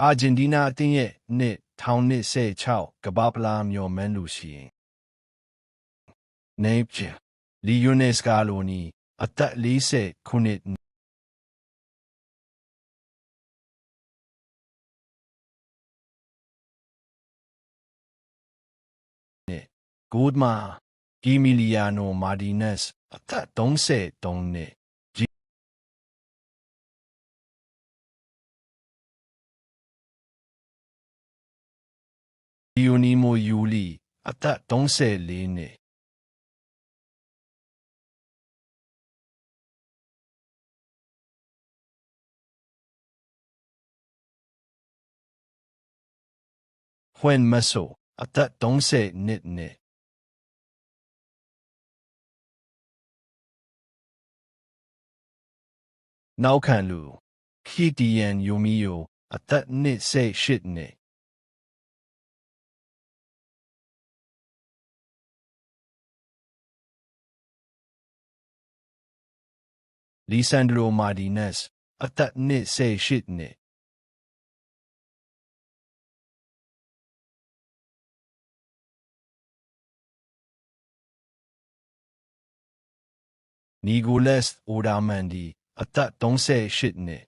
အာဂျင်တီးနားအသင်းရဲ့နှစ်1016ကမ္ဘာဖလားမျှော်မှန်းလူရှိရင်နေပချလီယိုနယ်စကာလိုနီအသက်40ခုနှစ်နဲ့ဂိုးမာဂီမီလီယာနိုမာဒီနက်စ်အသက်33နှစ်လီယိုနီမိုယူလီအသက်34နှစ်ဖွင့်မဆိုအသက်30နှစ်နောက်ခံလူခီတီယန်ယိုမီယိုအသက်28နှစ်လီဆန်ဒရိုမာဒီနက်စ်အသက်28နှစ်နီဂိုလက်စ်အိုဒါမန်ဒီအသက်38နှစ်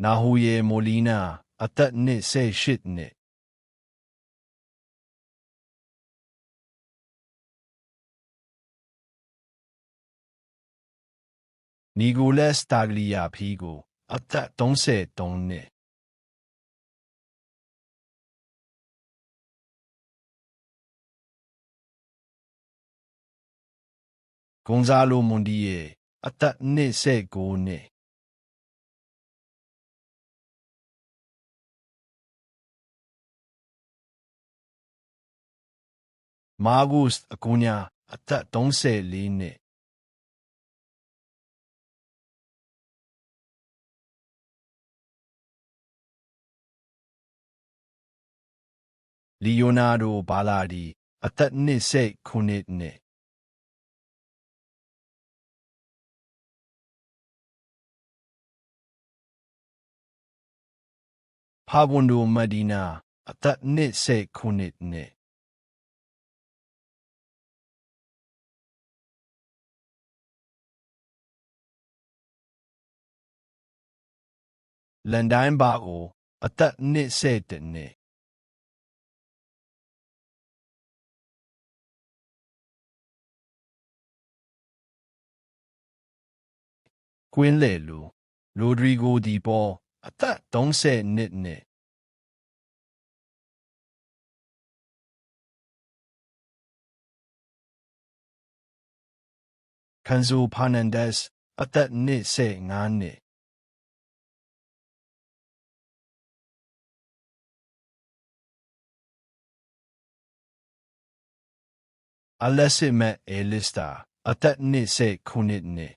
နာဟူယေမိုလီနာအသက်28နှစ်နီဂိုလက်စ်တာဂလီယာဖီကိုအသက်33နှစ်ဂွန်ဇာလိုမွန်ဒီယေအသက်29နှစ်မာဂုစ်အကူညာအသက်34နှစ်လီယိုနာဒိုဘာလာဒီအသက်29နှစ်ဖာဝန်ဒိုမဒီနာအသက်29နှစ်လန်ဒိုင်းဘာအိုအသက်21နှစ်ကွင်းလေလူရိုဒရီဂိုဒီပေါ်အသက်30နှစ်ကန်ဇိုဖာနန်ဒက်စ်အသက်25နှစ်အလက်စစ်မက်အဲလစ္စတာအသက်29နှစ်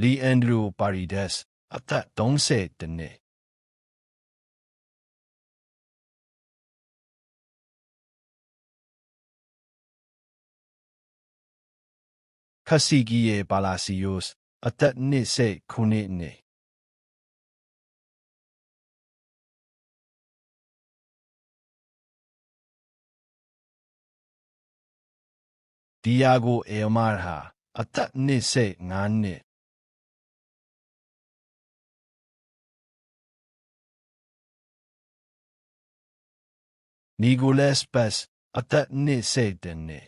လီအန်ဒရိုပါရီဒက်စ်အသက်30နှစ်ခက်စီကီယေပါလာစီယိုစ်အသက်29နှစ်ဒီယာဂိုအေမာဟာအသက်25နှစ်နီဂိုလက်စ်ပတ်စ်အသက်20နှစ်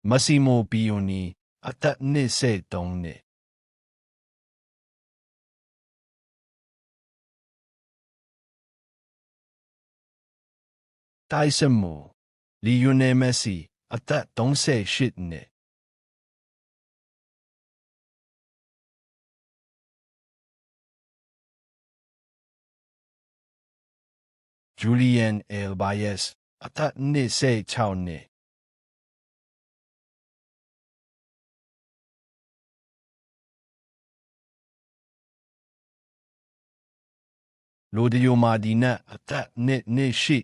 မက်ဆီမိုပီယိုနီအသက်23နှစ်တိုင်ဆန်မူလီယိုနယ်မက်ဆီအသက်38နှစ်ဂျူလီယန်အယ်ဘာယက်စ် အသက်26နှစ်လိုဒီယိုမာဒီနက်အသက်28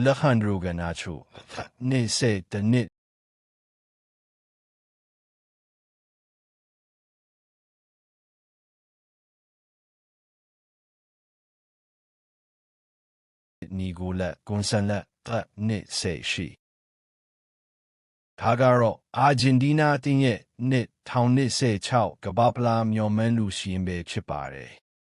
လက်ဟန်ဒရိုဂနာချိုအသက်21နှစ်နီကိုလက်ကွန်ဆန်လက်အသက်28ဒါကတော့အာဂျင်တီးနားအသင်းရဲ့2026ကမ္ဘာ့ဖလားမျှော်မှန်းလူရှိရင်ပဲဖြစ်ပါတယ်